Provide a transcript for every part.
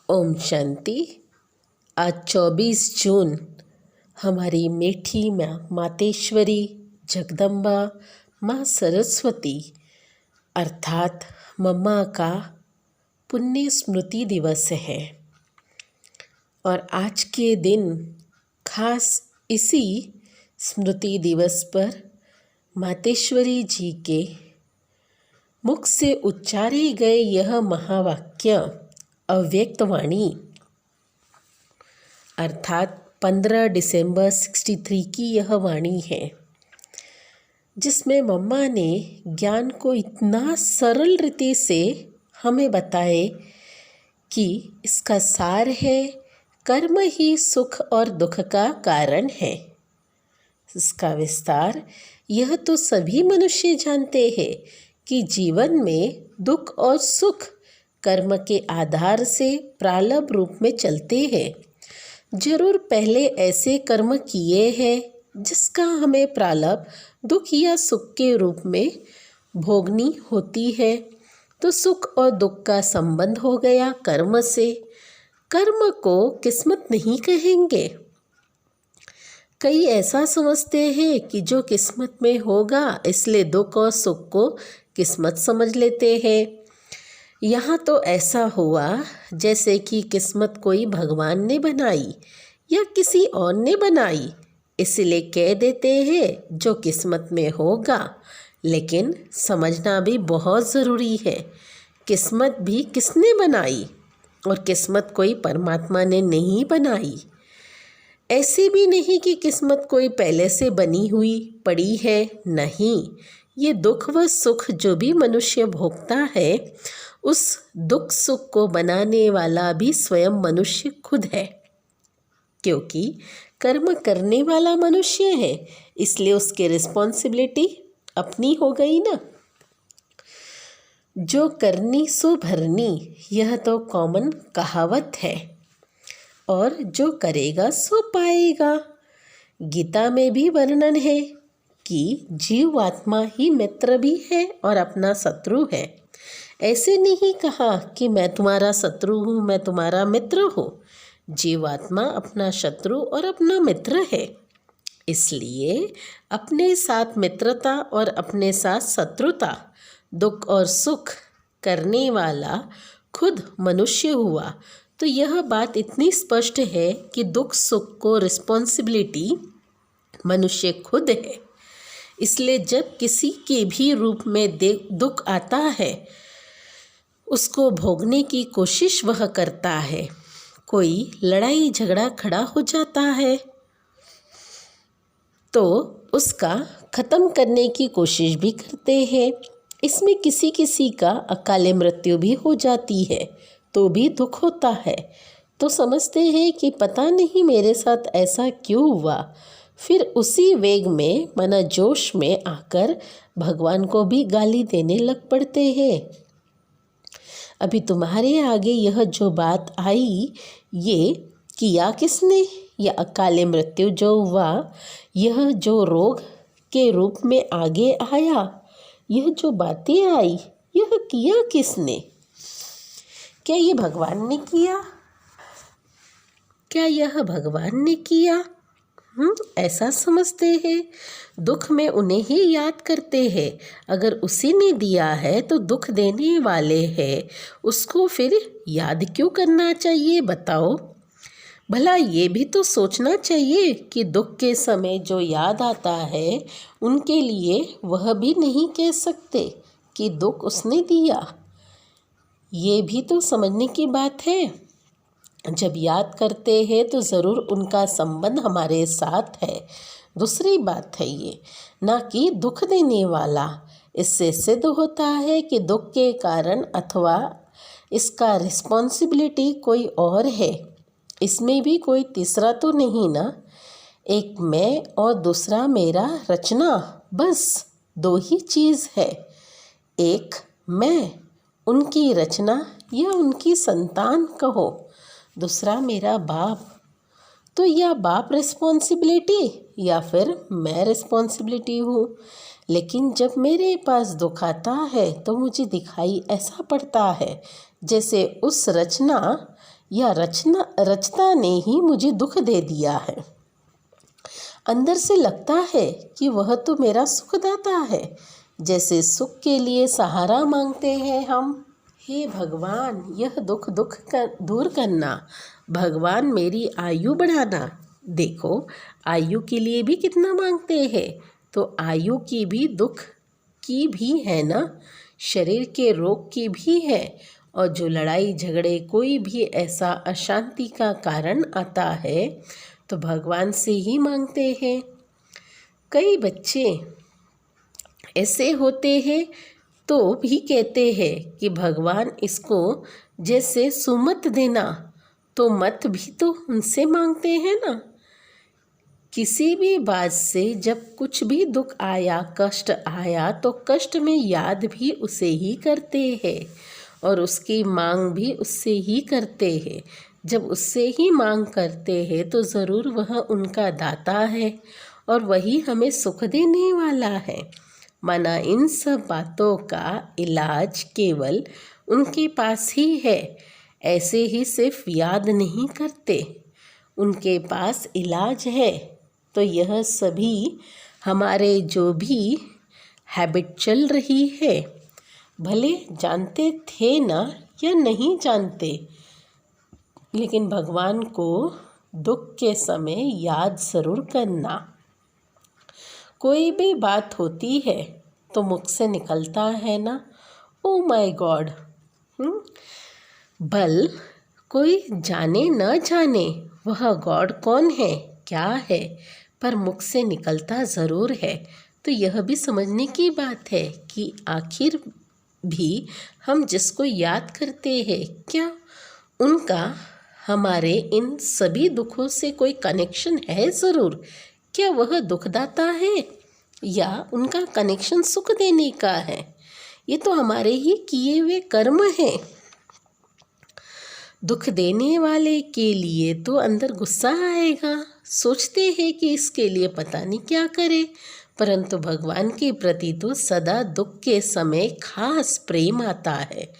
ओम शांति। आज 24 जून हमारी मीठी माँ मातेश्वरी जगदम्बा माँ सरस्वती अर्थात मम्मा का पुण्य स्मृति दिवस है। और आज के दिन खास इसी स्मृति दिवस पर मातेश्वरी जी के मुख से उच्चारे गए यह महावाक्य अव्यक्त वाणी अर्थात 15 दिसंबर 63 की यह वाणी है, जिसमें मम्मा ने ज्ञान को इतना सरल रीति से हमें बताए कि इसका सार है कर्म ही सुख और दुख का कारण है। इसका विस्तार यह तो सभी मनुष्य जानते हैं कि जीवन में दुख और सुख कर्म के आधार से प्रारब्ध रूप में चलते हैं। जरूर पहले ऐसे कर्म किए हैं जिसका हमें प्रारब्ध दुख या सुख के रूप में भोगनी होती है, तो सुख और दुख का संबंध हो गया कर्म से। कर्म को किस्मत नहीं कहेंगे। कई ऐसा समझते हैं कि जो किस्मत में होगा इसलिए दुख और सुख को किस्मत समझ लेते हैं। यहाँ तो ऐसा हुआ जैसे कि किस्मत कोई भगवान ने बनाई या किसी और ने बनाई, इसलिए कह देते हैं जो किस्मत में होगा। लेकिन समझना भी बहुत ज़रूरी है, किस्मत भी किसने बनाई और किस्मत कोई परमात्मा ने नहीं बनाई। ऐसे भी नहीं कि किस्मत कोई पहले से बनी हुई पड़ी है, नहीं। ये दुख व सुख जो भी मनुष्य भोगता है, उस दुख सुख को बनाने वाला भी स्वयं मनुष्य खुद है, क्योंकि कर्म करने वाला मनुष्य है, इसलिए उसकी रिस्पॉन्सिबिलिटी अपनी हो गई ना। जो करनी सो भरनी, यह तो कॉमन कहावत है, और जो करेगा सो पाएगा। गीता में भी वर्णन है कि जीव आत्मा ही मित्र भी है और अपना शत्रु है। ऐसे नहीं कहा कि मैं तुम्हारा शत्रु हूँ, मैं तुम्हारा मित्र हूँ। जीवात्मा अपना शत्रु और अपना मित्र है, इसलिए अपने साथ मित्रता और अपने साथ शत्रुता, दुख और सुख करने वाला खुद मनुष्य हुआ। तो यह बात इतनी स्पष्ट है कि दुख सुख को रिस्पॉन्सिबिलिटी मनुष्य खुद है। इसलिए जब किसी के भी रूप में दुख आता है, उसको भोगने की कोशिश वह करता है। कोई लड़ाई झगड़ा खड़ा हो जाता है तो उसका ख़त्म करने की कोशिश भी करते हैं। इसमें किसी किसी का अकाले मृत्यु भी हो जाती है तो भी दुख होता है, तो समझते हैं कि पता नहीं मेरे साथ ऐसा क्यों हुआ। फिर उसी वेग में मना जोश में आकर भगवान को भी गाली देने लग पड़ते हैं। अभी तुम्हारे आगे यह जो बात आई, ये किया किसने? यह अकाले मृत्यु जो हुआ, यह जो रोग के रूप में आगे आया, यह जो बातें आई, यह किया किसने? क्या ये भगवान ने किया? क्या यह भगवान ने किया? ऐसा समझते हैं। दुख में उन्हें ही याद करते हैं। अगर उसी ने दिया है तो दुख देने वाले हैं, उसको फिर याद क्यों करना चाहिए बताओ? भला ये भी तो सोचना चाहिए कि दुख के समय जो याद आता है, उनके लिए वह भी नहीं कह सकते कि दुख उसने दिया। ये भी तो समझने की बात है। जब याद करते हैं तो ज़रूर उनका संबंध हमारे साथ है। दूसरी बात है ये, ना कि दुख देने वाला। इससे सिद्ध होता है कि दुख के कारण अथवा इसका रिस्पॉन्सिबिलिटी कोई और है। इसमें भी कोई तीसरा तो नहीं ना। एक मैं और दूसरा मेरा रचना, बस दो ही चीज़ है। एक मैं, उनकी रचना या उनकी संतान कहो, दूसरा मेरा बाप। तो या बाप रिस्पॉन्सिबिलिटी या फिर मैं रिस्पॉन्सिबिलिटी हूँ। लेकिन जब मेरे पास दुख आता है तो मुझे दिखाई ऐसा पड़ता है जैसे उस रचना या रचना ने ही मुझे दुख दे दिया है। अंदर से लगता है कि वह तो मेरा सुखदाता है, जैसे सुख के लिए सहारा मांगते हैं हम। हे भगवान, यह दुख दूर करना, भगवान मेरी आयु बढ़ाना। देखो, आयु के लिए भी कितना मांगते हैं, तो आयु की भी दुख की भी है ना, शरीर के रोग की भी है। और जो लड़ाई झगड़े, कोई भी ऐसा अशांति का कारण आता है तो भगवान से ही मांगते हैं। कई बच्चे ऐसे होते हैं तो भी कहते हैं कि भगवान इसको जैसे सुमत देना, तो मत भी तो उनसे मांगते हैं ना। किसी भी बात से जब कुछ भी दुख आया, कष्ट आया, तो कष्ट में याद भी उसे ही करते हैं और उसकी मांग भी उससे ही करते हैं। जब उससे ही मांग करते हैं तो ज़रूर वह उनका दाता है और वही हमें सुख देने वाला है। माना इन सब बातों का इलाज केवल उनके पास ही है। ऐसे ही सिर्फ याद नहीं करते, उनके पास इलाज है। तो यह सभी हमारे जो भी हैबिट चल रही है, भले जानते थे ना या नहीं जानते, लेकिन भगवान को दुख के समय याद ज़रूर करना। कोई भी बात होती है तो मुख से निकलता है ना, ओ माय गॉड। भल कोई जाने न जाने वह गॉड कौन है, क्या है, पर मुख से निकलता ज़रूर है। तो यह भी समझने की बात है कि आखिर भी हम जिसको याद करते हैं, क्या उनका हमारे इन सभी दुखों से कोई कनेक्शन है ज़रूर? क्या वह दुखदाता है या उनका कनेक्शन सुख देने का है? ये तो हमारे ही किए हुए कर्म हैं। दुख देने वाले के लिए तो अंदर गुस्सा आएगा, सोचते हैं कि इसके लिए पता नहीं क्या करे, परंतु भगवान के प्रति तो सदा दुख के समय खास प्रेम आता है,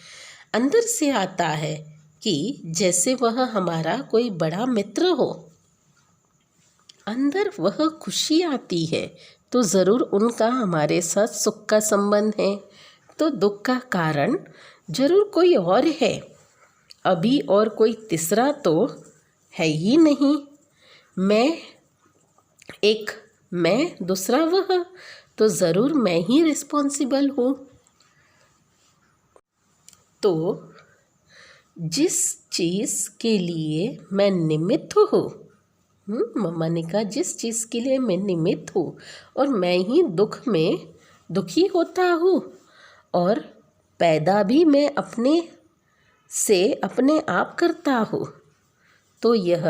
अंदर से आता है कि जैसे वह हमारा कोई बड़ा मित्र हो। अंदर वह खुशी आती है तो ज़रूर उनका हमारे साथ सुख का संबंध है, तो दुख का कारण ज़रूर कोई और है। अभी और कोई तीसरा तो है ही नहीं। मैं दूसरा वह, तो ज़रूर मैं ही रिस्पॉन्सिबल हूँ। तो जिस चीज़ के लिए मैं निमित्त हूँ, मम्मा ने कहा, जिस चीज़ के लिए मैं निमित्त हूँ और मैं ही दुख में दुखी होता हूँ और पैदा भी मैं अपने आप करता हूँ, तो यह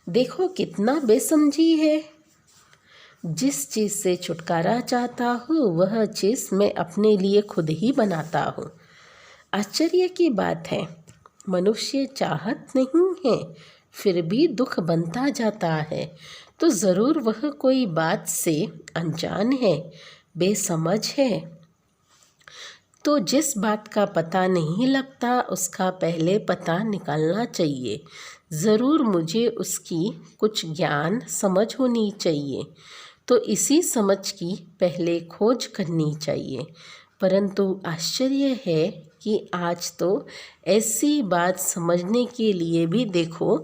देखो कितना बेसमझी है। जिस चीज़ से छुटकारा चाहता हूँ वह चीज़ मैं अपने लिए खुद ही बनाता हूँ। आश्चर्य की बात है, मनुष्य चाहत नहीं है फिर भी दुख बनता जाता है, तो ज़रूर वह कोई बात से अनजान है, बेसमझ है। तो जिस बात का पता नहीं लगता उसका पहले पता निकालना चाहिए। ज़रूर मुझे उसकी कुछ ज्ञान समझ होनी चाहिए, तो इसी समझ की पहले खोज करनी चाहिए। परंतु आश्चर्य है कि आज तो ऐसी बात समझने के लिए भी देखो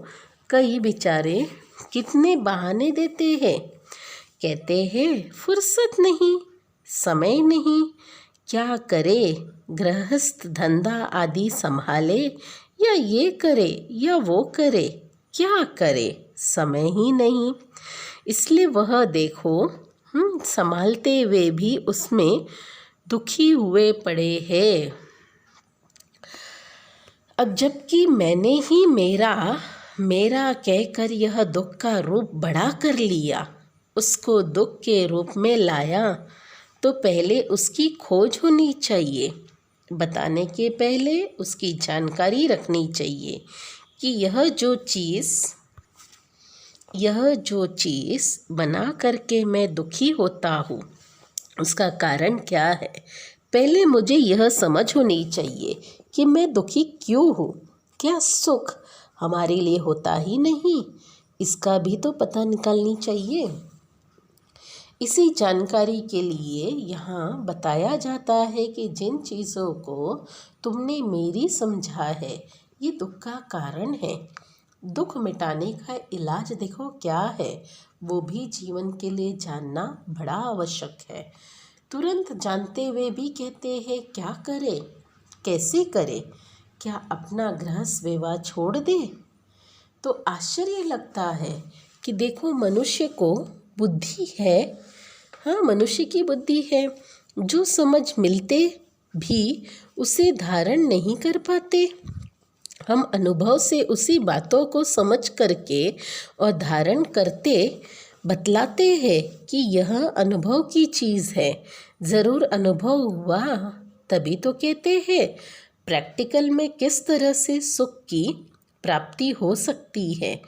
कई बेचारे कितने बहाने देते हैं। कहते हैं फुर्सत नहीं, समय नहीं, क्या करे, गृहस्थ धंधा आदि संभाले, या ये करे या वो करे, क्या करे, समय ही नहीं। इसलिए वह देखो संभालते हुए भी उसमें दुखी हुए पड़े हैं। अब जबकि मैंने ही मेरा कहकर यह दुख का रूप बड़ा कर लिया, उसको दुख के रूप में लाया, तो पहले उसकी खोज होनी चाहिए। बताने के पहले उसकी जानकारी रखनी चाहिए कि यह जो चीज़ बना करके मैं दुखी होता हूँ उसका कारण क्या है। पहले मुझे यह समझ होनी चाहिए कि मैं दुखी क्यों हूँ। क्या सुख हमारे लिए होता ही नहीं, इसका भी तो पता निकालनी चाहिए। इसी जानकारी के लिए यहाँ बताया जाता है कि जिन चीज़ों को तुमने मेरी समझा है ये दुख का कारण है। दुख मिटाने का इलाज देखो क्या है, वो भी जीवन के लिए जानना बड़ा आवश्यक है। तुरंत जानते हुए भी कहते हैं क्या करे, कैसे करे, क्या अपना गृहस्थ व्यवहार छोड़ दे? तो आश्चर्य लगता है कि देखो मनुष्य को बुद्धि है, हाँ मनुष्य की बुद्धि है, जो समझ मिलते भी उसे धारण नहीं कर पाते। हम अनुभव से उसी बातों को समझ करके और धारण करते बतलाते हैं कि यह अनुभव की चीज़ है, ज़रूर अनुभव हुआ तभी तो कहते हैं। प्रैक्टिकल में किस तरह से सुख की प्राप्ति हो सकती है?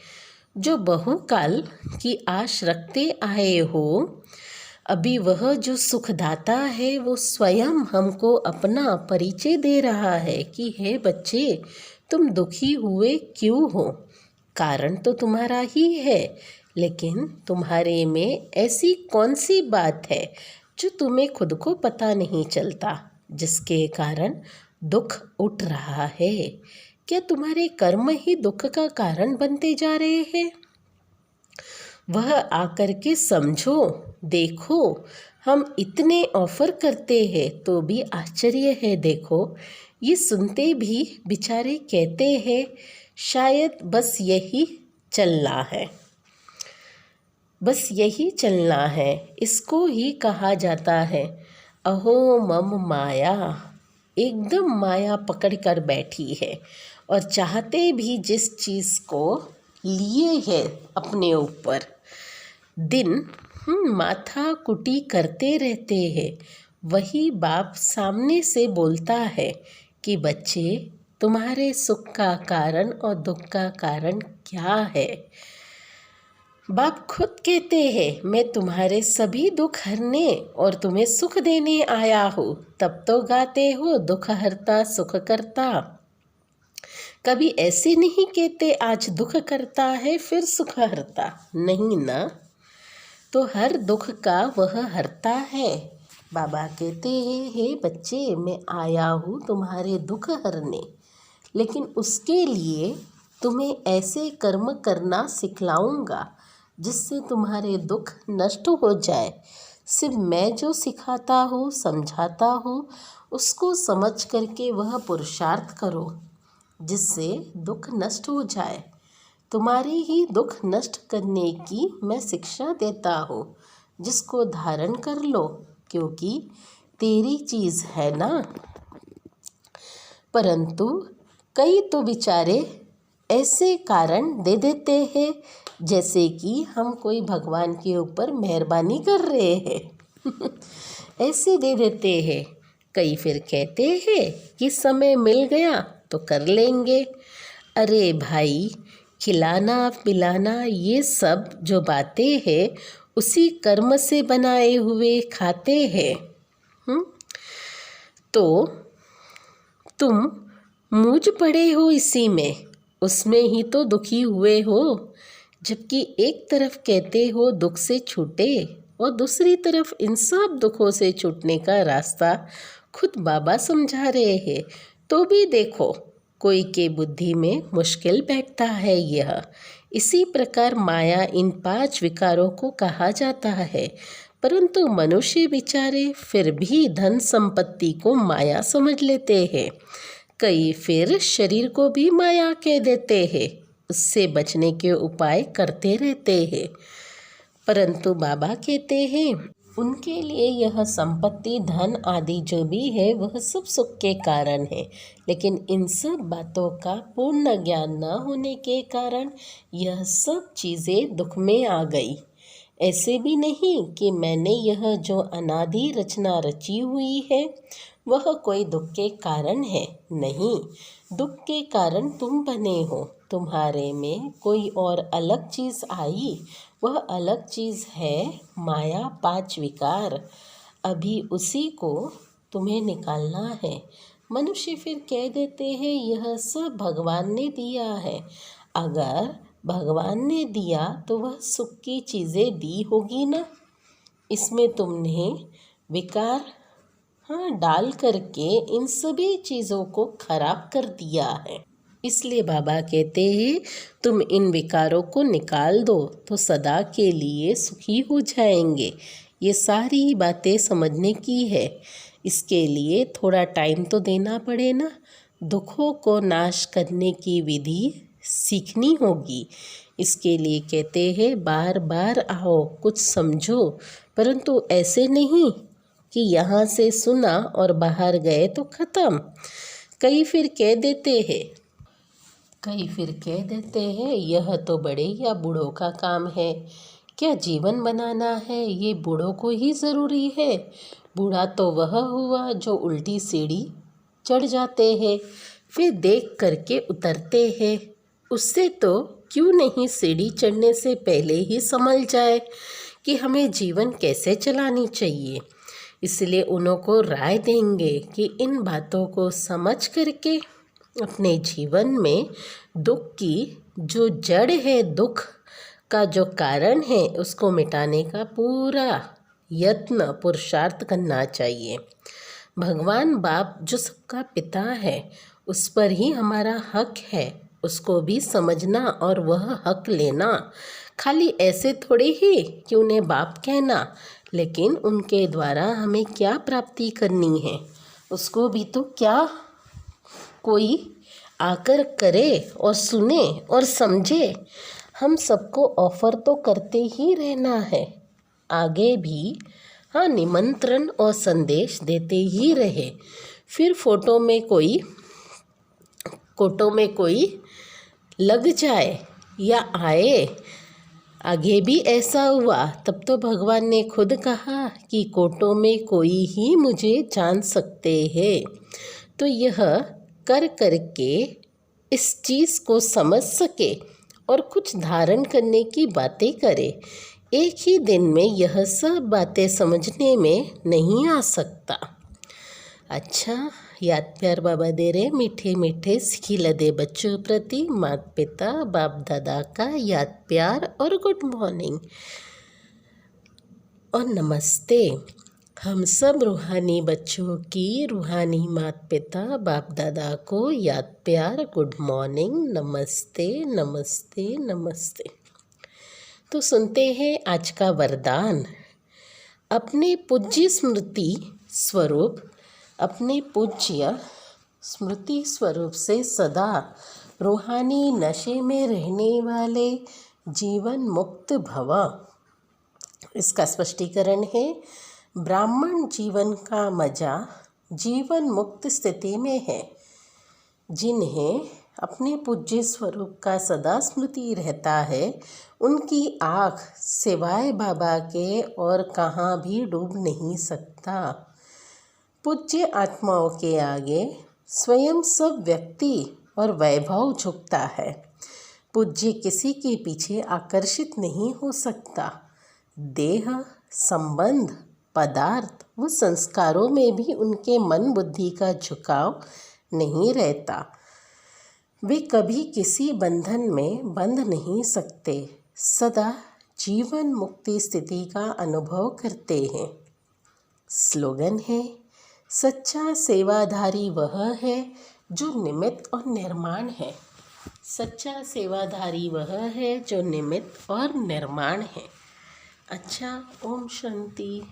जो बहुकाल की आश रखते आए हो, अभी वह जो सुखदाता है वो स्वयं हमको अपना परिचय दे रहा है कि हे बच्चे, तुम दुखी हुए क्यों हो? कारण तो तुम्हारा ही है, लेकिन तुम्हारे में ऐसी कौन सी बात है जो तुम्हें खुद को पता नहीं चलता, जिसके कारण दुख उठ रहा है? क्या तुम्हारे कर्म ही दुख का कारण बनते जा रहे हैं? वह आकर के समझो, देखो, हम इतने ऑफर करते हैं तो भी आश्चर्य है। देखो, ये सुनते भी बेचारे कहते हैं शायद बस यही चलना है, बस यही चलना है। इसको ही कहा जाता है अहो मम माया। एकदम माया पकड़ कर बैठी है और चाहते भी जिस चीज़ को लिए है अपने ऊपर, दिन माथा कुटी करते रहते हैं। वही बाप सामने से बोलता है कि बच्चे, तुम्हारे सुख का कारण और दुख का कारण क्या है? बाप खुद कहते हैं मैं तुम्हारे सभी दुख हरने और तुम्हें सुख देने आया हूँ। तब तो गाते हो दुख हरता सुख करता। कभी ऐसे नहीं कहते आज दुख करता है फिर सुख हरता, नहीं ना। तो हर दुख का वह हरता है। बाबा कहते हैं हे बच्चे, मैं आया हूँ तुम्हारे दुख हरने, लेकिन उसके लिए तुम्हें ऐसे कर्म करना सिखलाऊंगा जिससे तुम्हारे दुख नष्ट हो जाए। सिर्फ मैं जो सिखाता हूँ, समझाता हूँ, उसको समझ करके वह पुरुषार्थ करो जिससे दुख नष्ट हो जाए। तुम्हारे ही दुख नष्ट करने की मैं शिक्षा देता हूँ, जिसको धारण कर लो, क्योंकि तेरी चीज़ है ना। परंतु कई तो बेचारे ऐसे कारण दे देते हैं जैसे कि हम कोई भगवान के ऊपर मेहरबानी कर रहे हैं ऐसे दे देते हैं। कई फिर कहते हैं कि समय मिल गया तो कर लेंगे। अरे भाई, खिलाना पिलाना ये सब जो बातें हैं उसी कर्म से बनाए हुए खाते हैं। तो तुम मूझ पड़े हो इसी में, उसमें ही तो दुखी हुए हो। जबकि एक तरफ कहते हो दुख से छूटे और दूसरी तरफ इन सब दुखों से छूटने का रास्ता खुद बाबा समझा रहे हैं। तो भी देखो, कोई के बुद्धि में मुश्किल बैठता है यह। इसी प्रकार माया इन 5 विकारों को कहा जाता है। परंतु मनुष्य बेचारे फिर भी धन संपत्ति को माया समझ लेते हैं। कई फिर शरीर को भी माया कह देते हैं, उससे बचने के उपाय करते रहते हैं। परंतु बाबा कहते हैं उनके लिए यह संपत्ति धन आदि जो भी है वह सब सुख के कारण है, लेकिन इन सब बातों का पूर्ण ज्ञान न होने के कारण यह सब चीज़ें दुख में आ गई। ऐसे भी नहीं कि मैंने यह जो अनादि रचना रची हुई है वह कोई दुख के कारण है, नहीं। दुख के कारण तुम बने हो, तुम्हारे में कोई और अलग चीज़ आई, वह अलग चीज़ है माया 5 विकार। अभी उसी को तुम्हें निकालना है। मनुष्य फिर कह देते हैं यह सब भगवान ने दिया है। अगर भगवान ने दिया तो वह सुख की चीज़ें दी होगी ना। इसमें तुमने विकार डाल करके इन सभी चीज़ों को खराब कर दिया है। इसलिए बाबा कहते हैं तुम इन विकारों को निकाल दो तो सदा के लिए सुखी हो जाएंगे। ये सारी बातें समझने की है। इसके लिए थोड़ा टाइम तो देना पड़े ना। दुखों को नाश करने की विधि सीखनी होगी। इसके लिए कहते हैं बार बार आओ, कुछ समझो, परंतु ऐसे नहीं कि यहाँ से सुना और बाहर गए तो ख़त्म। कई फिर कह देते हैं यह तो बड़े या बूढ़ों का काम है। क्या जीवन बनाना है ये बूढ़ों को ही ज़रूरी है? बूढ़ा तो वह हुआ जो उल्टी सीढ़ी चढ़ जाते हैं फिर देख करके उतरते हैं। उससे तो क्यों नहीं सीढ़ी चढ़ने से पहले ही समझ जाए कि हमें जीवन कैसे चलानी चाहिए। इसलिए उन्हों को राय देंगे कि इन बातों को समझ करके अपने जीवन में दुख की जो जड़ है, दुख का जो कारण है, उसको मिटाने का पूरा यत्न पुरुषार्थ करना चाहिए। भगवान बाप जो सबका पिता है उस पर ही हमारा हक है, उसको भी समझना और वह हक लेना। खाली ऐसे थोड़े ही कि उन्हें बाप कहना, लेकिन उनके द्वारा हमें क्या प्राप्ति करनी है उसको भी तो क्या कोई आकर करे और सुने और समझे। हम सबको ऑफ़र तो करते ही रहना है, आगे भी निमंत्रण और संदेश देते ही रहे। फिर फोटो में कोई लग जाए या आए, आगे भी ऐसा हुआ तब तो भगवान ने खुद कहा कि कोटों में कोई ही मुझे जान सकते हैं। तो यह कर करके इस चीज़ को समझ सके और कुछ धारण करने की बातें करे। एक ही दिन में यह सब बातें समझने में नहीं आ सकता। अच्छा, याद प्यार बाबा दे रहे मीठे मीठे सिखिला दे बच्चों प्रति माता पिता बाप दादा का याद प्यार और गुड मॉर्निंग और नमस्ते। हम सब रूहानी बच्चों की रूहानी माता पिता बाप दादा को याद प्यार गुड मॉर्निंग नमस्ते नमस्ते नमस्ते। तो सुनते हैं आज का वरदान। अपने पूज्य स्मृति स्वरूप से सदा रूहानी नशे में रहने वाले जीवन मुक्त भव। इसका स्पष्टीकरण है, ब्राह्मण जीवन का मजा जीवन मुक्त स्थिति में है। जिन्हें अपने पूज्य स्वरूप का सदा स्मृति रहता है, उनकी आँख सिवाय बाबा के और कहाँ भी डूब नहीं सकता। पूज्य आत्माओं के आगे स्वयं सब व्यक्ति और वैभव झुकता है। पूज्य किसी के पीछे आकर्षित नहीं हो सकता। देह, संबंध, पदार्थ व संस्कारों में भी उनके मन बुद्धि का झुकाव नहीं रहता। वे कभी किसी बंधन में बंध नहीं सकते, सदा जीवन मुक्ति स्थिति का अनुभव करते हैं। स्लोगन है, सच्चा सेवाधारी वह है जो निमित्त और निर्माण है। सच्चा सेवाधारी वह है जो निमित्त और निर्माण है। अच्छा, ओम शांति।